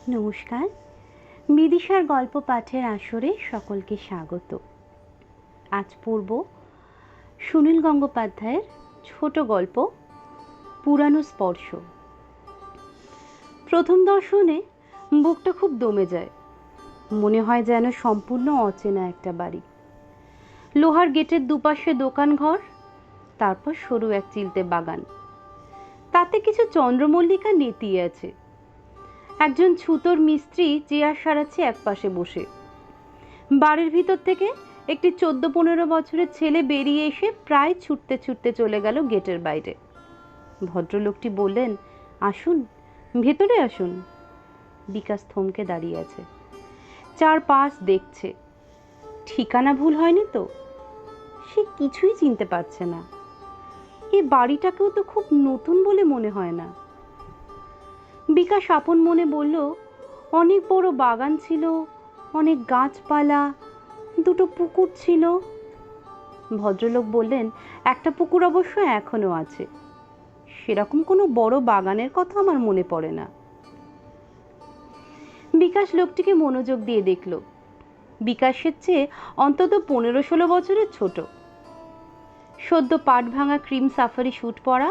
নমস্কার। বিদিশার গল্প পাঠের আসরে সকলকে স্বাগত। আজ পড়ব সুনীল গঙ্গোপাধ্যায়ের ছোট গল্প পুরানো স্পর্শ। প্রথম দর্শনে বুকটা খুব দমে যায়, মনে হয় যেন সম্পূর্ণ অচেনা একটা বাড়ি। লোহার গেটের দুপাশে দোকান ঘর, তারপর সরু এক চিলতে বাগান, তাতে কিছু চন্দ্রমল্লিকা নেতিয়ে আছে। একজন ছুতোর মিস্ত্রি চেয়ার সারাচ্ছে এক পাশে বসে। বাড়ির ভিতর থেকে একটি 14-15 বছরের ছেলে বেরিয়ে এসে প্রায় ছুটতে ছুটতে চলে গেল গেটের বাইরে। ভদ্রলোকটি বললেন, আসুন, ভেতরে আসুন। বিকাশ থমকে দাঁড়িয়ে আছে, চারপাশ দেখছে। ঠিকানা ভুল হয়নি তো? সে কিছুই চিনতে পারছে না। এই বাড়িটাকেও তো খুব নতুন বলে মনে হয় না। বিকাশ আপন মনে বলল, অনেক বড় বাগান ছিল, অনেক গাছপালা, দুটো পুকুর ছিল। ভদ্রলোক বললেন, একটা পুকুর অবশ্য এখনো আছে। সেরকম কোনো বড় বাগানের কথা আমার মনে পড়ে না। বিকাশ লোকটিকে মনোযোগ দিয়ে দেখল। বিকাশের চেয়ে অন্তত 15-16 বছরের ছোট। সদ্য পাট ভাঙা ক্রিম সাফারি স্যুট পরা,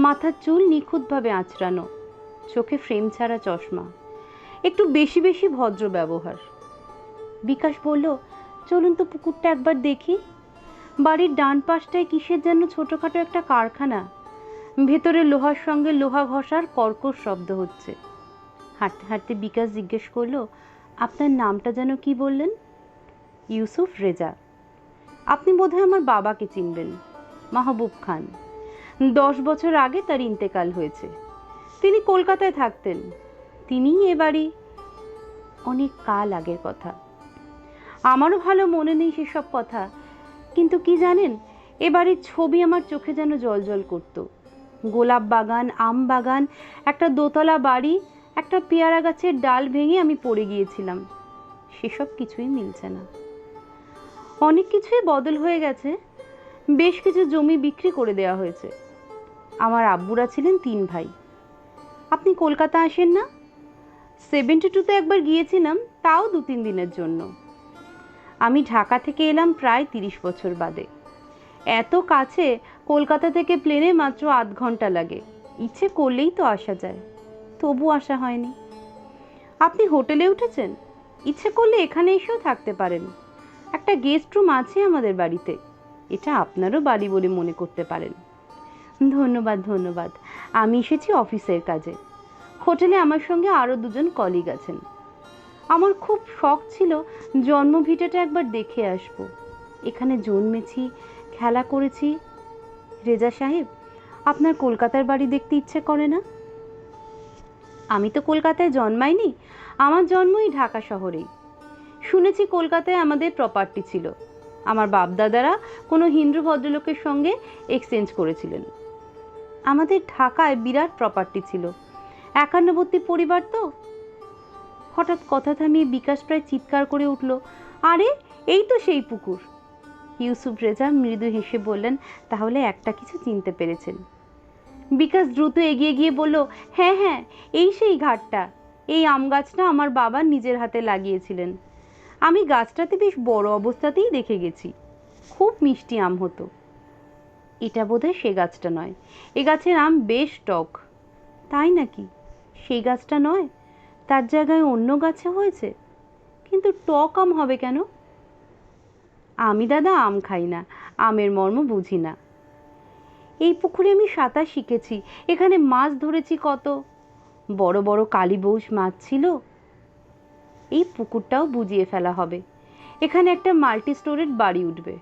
মাথার চুল নিখুঁতভাবে আঁচড়ানো, চোখে ফ্রেম ছাড়া চশমা, একটু বেশি বেশি ভদ্র ব্যবহার। বিকাশ বলল, চলুন তো পুকুরটা একবার দেখি। বাড়ির ডান পাশটায় কিসের যেন ছোটখাটো একটা কারখানা, ভেতরে লোহার সঙ্গে লোহা ঘষার কর্কশ শব্দ হচ্ছে। হাঁটতে হাঁটতে বিকাশ জিজ্ঞেস করলো, আপনার নামটা যেন কি বললেন? ইউসুফ রেজা। আপনি বোধহয় আমার বাবাকে চিনবেন, মাহবুব খান। 10 বছর আগে তার ইন্তেকাল হয়েছে। তিনি কলকাতায় থাকতেন। তিনিই এ বাড়ি। অনেক কাল আগের কথা, আমারও ভালো মনে নেই সেসব কথা, কিন্তু কি জানেন, এ বাড়ির ছবি আমার চোখে যেন জলজল করত। গোলাপ বাগান, আম বাগান, একটা দোতলা বাড়ি, একটা পেয়ারা গাছের ডাল ভেঙে আমি পড়ে গিয়েছিলাম। সেসব কিছুই মিলছে না। অনেক কিছুই বদল হয়ে গেছে। বেশ কিছু জমি বিক্রি করে দেওয়া হয়েছে। আমার আব্বুরা ছিলেন 3 ভাই। আপনি কলকাতা আসেন না? 72-তে একবার গিয়েছিলাম, তাও 2-3 দিনের জন্য। আমি ঢাকা থেকে এলাম প্রায় 30 বছর বাদে। এত কাছে, কলকাতা থেকে প্লেনে মাত্র আধ ঘন্টা লাগে। ইচ্ছে করলেই তো আসা যায়, তবু আসা হয়নি। আপনি হোটেলে উঠেছেন? ইচ্ছে করলে এখানে এসেও থাকতে পারেন। একটা গেস্ট রুম আছে আমাদের বাড়িতে। এটা আপনারও বাড়ি বলে মনে করতে পারেন। ধন্যবাদ ধন্যবাদ, আমি এসেছি অফিসের কাজে। হোটেলে আমার সঙ্গে আরও 2জন কলিগ আছেন। আমার খুব শখ ছিল জন্মভিটাটা একবার দেখে আসব। এখানে জন্মেছি, খেলা করেছি। রেজা সাহেব, আপনার কলকাতার বাড়ি দেখতে ইচ্ছে করে না? আমি তো কলকাতায় জন্মাইনি, আমার জন্মই ঢাকা শহরেই। শুনেছি কলকাতায় আমাদের প্রপার্টি ছিল। আমার বাপদাদারা কোনো হিন্দু ভদ্রলোকের সঙ্গে এক্সচেঞ্জ করেছিলেন। আমাদের ঢাকায় বিরাট প্রপার্টি ছিল, 51 পরিবার তো। হঠাৎ কথা থামিয়ে বিকাশ প্রায় চিৎকার করে উঠল, আরে এই তো সেই পুকুর। ইউসুফ রেজা মৃদু হেসে বললেন, তাহলে একটা কিছু চিনতে পেরেছেন। বিকাশ দ্রুত এগিয়ে গিয়ে বলল, হ্যাঁ হ্যাঁ, এই সেই ঘাটটা। এই আম গাছটা আমার বাবা নিজের হাতে লাগিয়েছিলেন। আমি গাছটাতে বেশ বড় অবস্থাতেই দেখে গেছি। খুব মিষ্টি আম হতো। এটা বোধহয় সে গাছটা নয়। এ গাছের আম বেশ টক। তাই নাকি? সেই গাছটা নয়, তার জায়গায় অন্য গাছে হয়েছে। কিন্তু টক আম হবে কেন? আমি দাদা আম খাই না, আমের মর্ম বুঝি না। এই পুকুরে আমি সাঁতার শিখেছি, এখানে মাছ ধরেছি কত। বড় বড় কালীবউশ মাছ ছিল। এই পুকুরটাও বুঝিয়ে ফেলা হবে। এখানে একটা মাল্টি স্টোরেড বাড়ি উঠবে।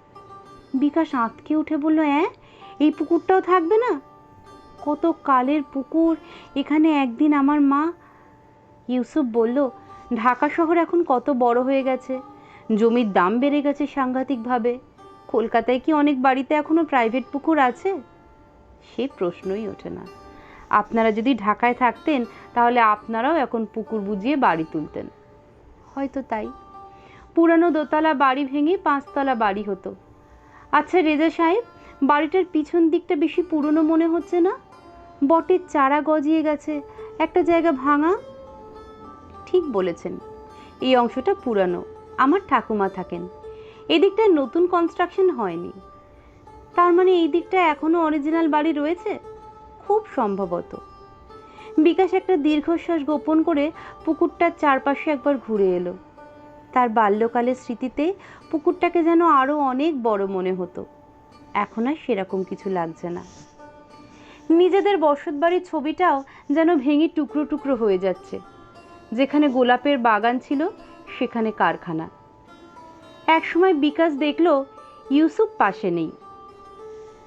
বিকাশ আঁতকে উঠে বলল, হ্যাঁ, এই পুকুরটাও থাকবে না? কত কালের পুকুর, এখানে একদিন আমার মা। ইউসুফ বলল, ঢাকা শহর এখন কত বড় হয়ে গেছে, জমির দাম বেড়ে গেছে সাংঘাতিকভাবে। কলকাতায় কি অনেক বাড়িতে এখনো প্রাইভেট পুকুর আছে? সে প্রশ্নই ওঠে না। আপনারা যদি ঢাকায় থাকতেন, তাহলে আপনারাও এখন পুকুর বুঝিয়ে বাড়ি তুলতেন। হয়তো তাই। পুরানো দোতলা বাড়ি ভেঙে 5তলা বাড়ি হতো। আচ্ছা রেজা সাহেব, বাড়িটার পিছন দিকটা বেশি পুরনো মনে হচ্ছে না? বটের চারা গজিয়ে গেছে, একটা জায়গা ভাঙা। ঠিক বলেছেন, এই অংশটা পুরানো, আমার ঠাকুমা থাকেন। এই দিকটায় নতুন কনস্ট্রাকশন হয়নি। তার মানে এই দিকটা এখনো অরিজিনাল বাড়ি রয়েছে? খুব সম্ভবত। বিকাশ একটা দীর্ঘশ্বাস গোপন করে পুকুরটার চারপাশে একবার ঘুরে এলো। তার বাল্যকালের স্মৃতিতে পুকুরটাকে যেন আরো অনেক বড় মনে হতো। এখন আর সেরকম কিছু লাগছে না। নিজেদের বসত বাড়ির ছবিটাও যেন ভেঙে টুকরো টুকরো হয়ে যাচ্ছে। যেখানে গোলাপের বাগান ছিল সেখানে কারখানা। একসময় বিকাশ দেখলো ইউসুফ পাশে নেই।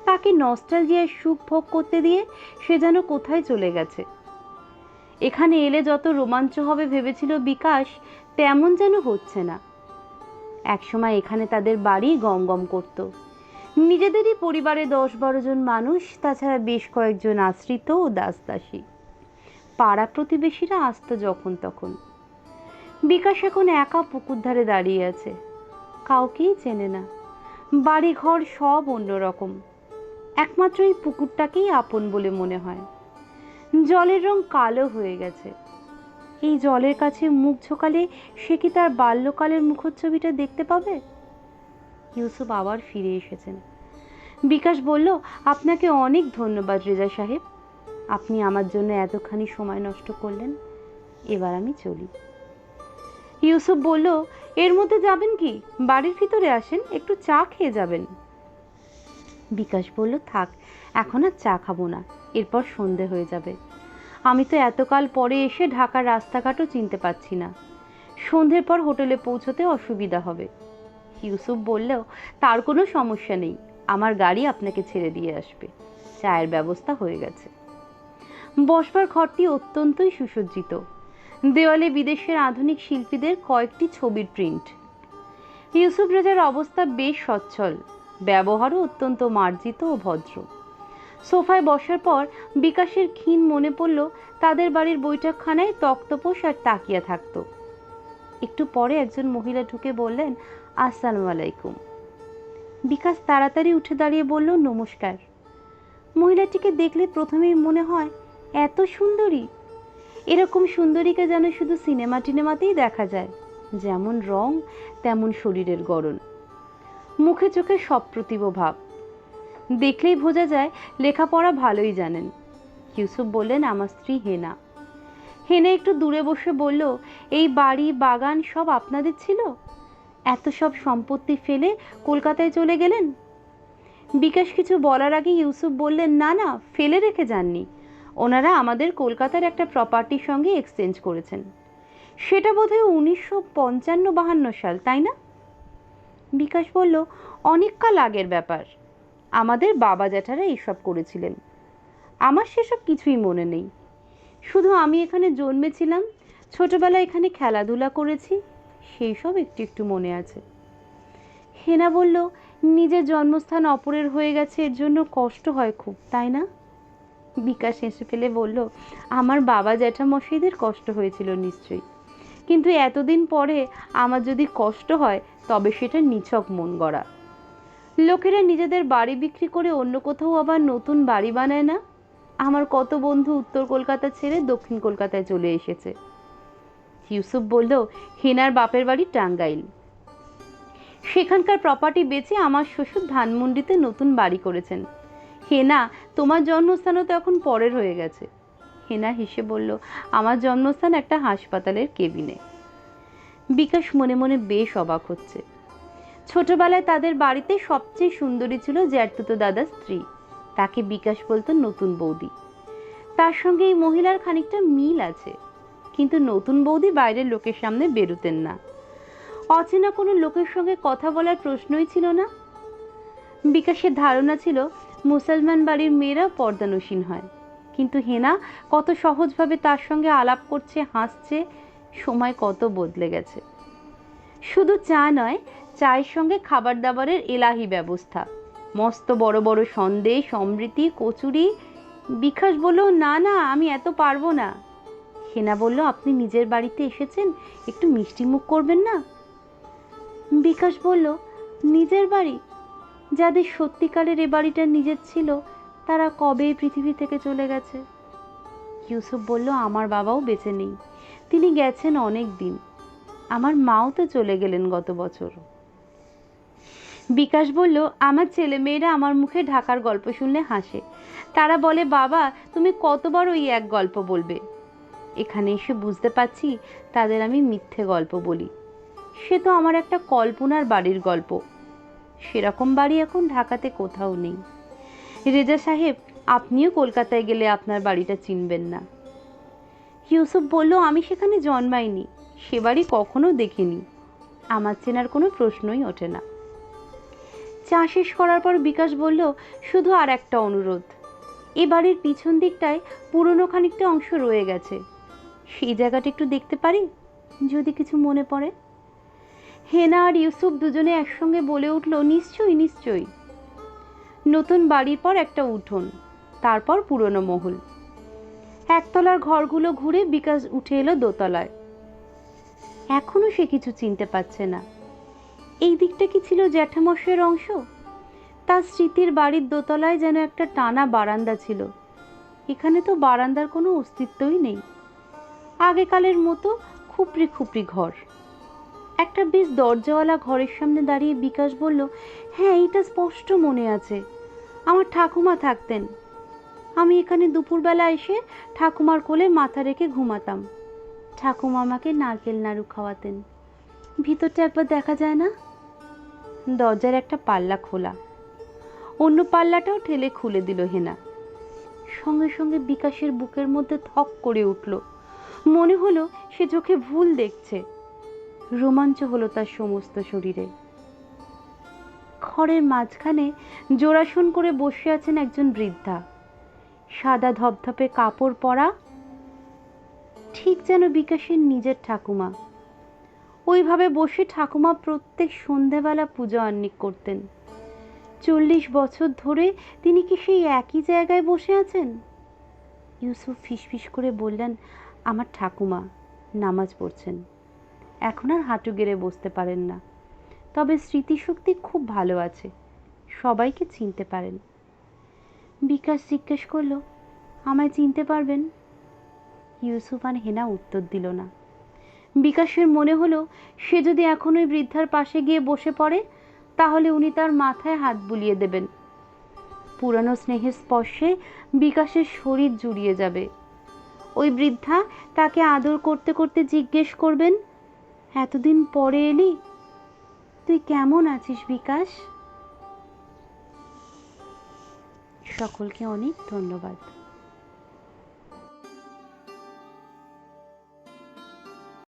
তাকে নস্টালজিয়ার সুখ ভোগ করতে দিয়ে সে যেন কোথায় চলে গেছে। এখানে এলে যত রোমাঞ্চ হবে ভেবেছিল বিকাশ, তেমন যেন হচ্ছে না। একসময় এখানে তাদের বাড়ি গম গম করত। নিজেদেরই পরিবারে 10-12 জন মানুষ, তাছাড়া বেশ কয়েকজন আশ্রিত ও দাসদাসী। পাড়া প্রতিবেশীরা আসতো যখন তখন। বিকাশ এখন একা পুকুর ধারে দাঁড়িয়ে আছে, কাউকেই চেনে না। বাড়ি ঘর সব অন্যরকম, একমাত্র এই পুকুরটাকেই আপন বলে মনে হয়। জলের রং কালো হয়ে গেছে। এই জলের কাছে মুখ ঝোঁকালে সে কি তার বাল্যকালের মুখচ্ছবিটা দেখতে পাবে? ইউসুফ আবার ফিরে এসেছেন। বিকাশ বলল, আপনাকে অনেক ধন্যবাদ রেজা সাহেব, আপনি আমার জন্য এতখানি সময় নষ্ট করলেন। এবার আমি চলি। ইউসুফ বলল, এর মধ্যে যাবেন কি? বাড়ির ভিতরে আসেন, একটু চা খেয়ে যাবেন। বিকাশ বলল, থাক, এখন আর চা খাবো না, এরপর সন্ধে হয়ে যাবে। আমি তো এতকাল পরে এসে ঢাকার রাস্তাঘাটও চিনতে পারছি না। সন্ধ্যের পর হোটেলে পৌঁছতে অসুবিধা হবে। ইউসুফ বললেও, তার কোনো সমস্যা নেই, আমার গাড়ি আপনাকে ছেড়ে দিয়ে আসবে। চায়ের ব্যবস্থা হয়ে গেছে। বসবার ঘরটি অত্যন্তই সুসজ্জিত। দেওয়ালে বিদেশের আধুনিক শিল্পীদের কয়েকটি ছবির প্রিন্ট। ইউসুফ রেজার অবস্থা বেশ সচ্ছল, ব্যবহারও অত্যন্ত মার্জিত ও ভদ্র। সোফায় বসার পর বিকাশের ক্ষীণ মনে পড়ল তাদের বাড়ির বৈঠকখানায় তক্তপোষ আর তাকিয়া থাকতো। একটু পরে একজন মহিলা ঢুকে বললেন, আসসালামু আলাইকুম। বিকাশ তাড়াতাড়ি উঠে দাঁড়িয়ে বলল, নমস্কার। মহিলাটিকে দেখলে প্রথমেই মনে হয় এত সুন্দরী। এরকম সুন্দরীকে যেন শুধু সিনেমা টিনেমাতেই দেখা যায়। যেমন রং তেমন শরীরের গড়ন, মুখে চোখে সপ্রতিভ ভাব। দেখলেই বোঝা যায় লেখাপড়া ভালোই জানেন। ইউসুফ বললেন, আমার স্ত্রী হেনা। হেনা একটু দূরে বসে বলল, এই বাড়ি বাগান সব আপনাদের ছিল? এত সব সম্পত্তি ফেলে কলকাতায় চলে গেলেন? বিকাশ কিছু বলার আগে ইউসুফ বললেন, না না, ফেলে রেখে যাননি। ওনারা আমাদের কলকাতার একটা প্রপার্টির সঙ্গে এক্সচেঞ্জ করেছেন। সেটা বোধহয় 1955-52 সাল, তাই না? বিকাশ বলল, অনেক কাল আগের ব্যাপার। আমাদের বাবা জ্যাঠারা এইসব করেছিলেন। আমার সেসব কিছুই মনে নেই। শুধু আমি এখানে জন্মেছিলাম, ছোটবেলায় এখানে খেলাধুলা করেছি, সেই সব একটু একটু মনে আছে। হেনা বলল, নিজের জন্মস্থান অপরের হয়ে গেছে, এর জন্য কষ্ট হয় খুব, তাই না? বিকাশ হেসে ফেলে বলল, আমার বাবা জ্যাঠামশাইদের কষ্ট হয়েছিল নিশ্চয়ই, কিন্তু এতদিন পরে আমার যদি কষ্ট হয় তবে সেটা নিছক মন গড়া। লোকেরা নিজেদের বাড়ি বিক্রি করে অন্য কোথাও আবার নতুন বাড়ি বানায় না? আমার কত বন্ধু উত্তর কলকাতা ছেড়ে দক্ষিণ কলকাতায় চলে এসেছে। ইউসুফ বলল, হেনার বাপের বাড়ি টাঙ্গাইল। সেখানকার প্রপার্টি বেচে আমার শ্বশুর ধানমন্ডিতে নতুন বাড়ি করেছেন। হেনা, তোমার জন্মস্থানও তো এখন পরের হয়ে গেছে। হেনা হেসে বলল, আমার জন্মস্থান একটা হাসপাতালের কেবিনে। বিকাশ মনে মনে বেশ অবাক হচ্ছে। ছোটবেলায় তাদের বাড়িতে সবচেয়ে সুন্দরী ছিল জ্যাঠতুতো দাদার স্ত্রী, তাকে বিকাশ বলতো নতুন বৌদি। তার সঙ্গে এই মহিলার খানিকটা মিল আছে, কিন্তু নতুন বৌদি বাইরের লোকের সামনে বেরোতেন না। অচেনা কোনো লোকের সঙ্গে কথা বলার প্রশ্নই ছিল না। বিকাশের ধারণা ছিল মুসলমান বাড়ির মেয়েরা পর্দানসীন হয়, কিন্তু হেনা কত সহজভাবে তার সঙ্গে আলাপ করছে, হাসছে। সময় কত বদলে গেছে। শুধু চা নয়, চায়ের সঙ্গে খাবার দাবারের এলাহি ব্যবস্থা, মস্ত বড় বড় সন্দেশ, অমৃতি, কচুরি। বিকাশ বলল, না না, আমি এত পারবো না। হেনা বলল, আপনি নিজের বাড়িতে এসেছেন, একটু মিষ্টি মুখ করবেন না? বিকাশ বলল, নিজের বাড়ি? যাদের সত্যিকারের এ বাড়িটা নিজের ছিল তারা কবে পৃথিবী থেকে চলে গেছে। ইউসুফ বলল, আমার বাবাও বেঁচে নেই, তিনি গেছেন অনেক দিন। আমার মাও তো চলে গেলেন গত বছর। বিকাশ বলল, আমার ছেলেমেয়েরা আমার মুখে ঢাকার গল্প শুনলে হাসে। তারা বলে, বাবা তুমি কতবার ওই এক গল্প বলবে। এখানে এসে বুঝতে পারছি তাদের আমি মিথ্যে গল্প বলি। সে তো আমার একটা কল্পনার বাড়ির গল্প। সেরকম বাড়ি এখন ঢাকাতে কোথাও নেই। রেজা সাহেব, আপনিও কলকাতায় গেলে আপনার বাড়িটা চিনবেন না। ইউসুফ বলল, আমি সেখানে জন্মাইনি, সে বাড়ি কখনো দেখিনি, আমার চেনার কোনো প্রশ্নই ওঠে না। চা শেষ করার পর বিকাশ বলল, শুধু আর একটা অনুরোধ, এ বাড়ির পিছন দিকটায় পুরনো খানিকটা অংশ রয়ে গেছে, সেই জায়গাটা একটু দেখতে পারি যদি কিছু মনে পড়ে। হেনা আর ইউসুফ দুজনে একসঙ্গে বলে উঠল, নিশ্চয়ই নিশ্চয়ই। নতুন বাড়ির পর একটা উঠোন, তারপর পুরনো মহল। একতলার ঘরগুলো ঘুরে বিকাশ উঠে এলো দোতলায়। এখনো সে কিছু চিনতে পারছে না। এই দিকটা কি ছিল জ্যাঠামশাইয়ের অংশ? তার স্মৃতির বাড়ির দোতলায় যেন একটা টানা বারান্দা ছিল। এখানে তো বারান্দার কোনো অস্তিত্বই নেই। আগেকালের মতো খুপড়ি খুপড়ি ঘর। একটা বেশ দরজাওয়ালা ঘরের সামনে দাঁড়িয়ে বিকাশ বলল, হ্যাঁ এইটা স্পষ্ট মনে আছে, আমার ঠাকুমা থাকতেন। আমি এখানে দুপুরবেলা এসে ঠাকুমার কোলে মাথা রেখে ঘুমাতাম। ঠাকুমা আমাকে নারকেল নাড়ু খাওয়াতেন। ভিতরটা একবার দেখা যায় না? দরজার একটা পাল্লা খোলা, অন্য পাল্লাটাও ঠেলে খুলে দিল হেনা। সঙ্গে সঙ্গে বিকাশের বুকের মধ্যে ধক করে উঠল। মনে হলো সে চোখে ভুল দেখছে। রোমাঞ্চ হলো তার সমস্ত শরীরে। ঘরের মাঝখানে জোড়াসন করে বসে আছেন একজন বৃদ্ধা, সাদা ধপধপে কাপড় পরা, ঠিক যেন বিকাশের নিজের ঠাকুমা। ওইভাবে বসে ঠাকুমা প্রত্যেক সন্ধ্যাবেলা পূজা আহ্নিক করতেন। 40 বছর ধরে তিনি কি সেই একই জায়গায় বসে আছেন? ইউসুফ ফিসফিস করে বললেন, আমার ঠাকুমা নামাজ পড়ছেন, এখন আর হাঁটু গেড়ে বসতে পারেন না, তবে স্মৃতিশক্তি খুব ভালো আছে, সবাইকে চিনতে পারেন। বিকাশ জিজ্ঞেস করল, আমায় চিনতে পারবেন? ইউসুফ আর হেনা উত্তর দিল না। বিকাশের মনে হলো সে যদি এখন ওই বৃদ্ধার পাশে গিয়ে বসে পড়ে তাহলে উনি তার মাথায় হাত বুলিয়ে দেবেন। পুরানো স্নেহের স্পর্শে বিকাশের শরীর জুড়িয়ে যাবে। ওই বৃদ্ধা তাকে আদর করতে করতে জিজ্ঞেস করবেন, এতদিন পরে এলি, তুই কেমন আছিস বিকাশ? সকলকে অনেক ধন্যবাদ।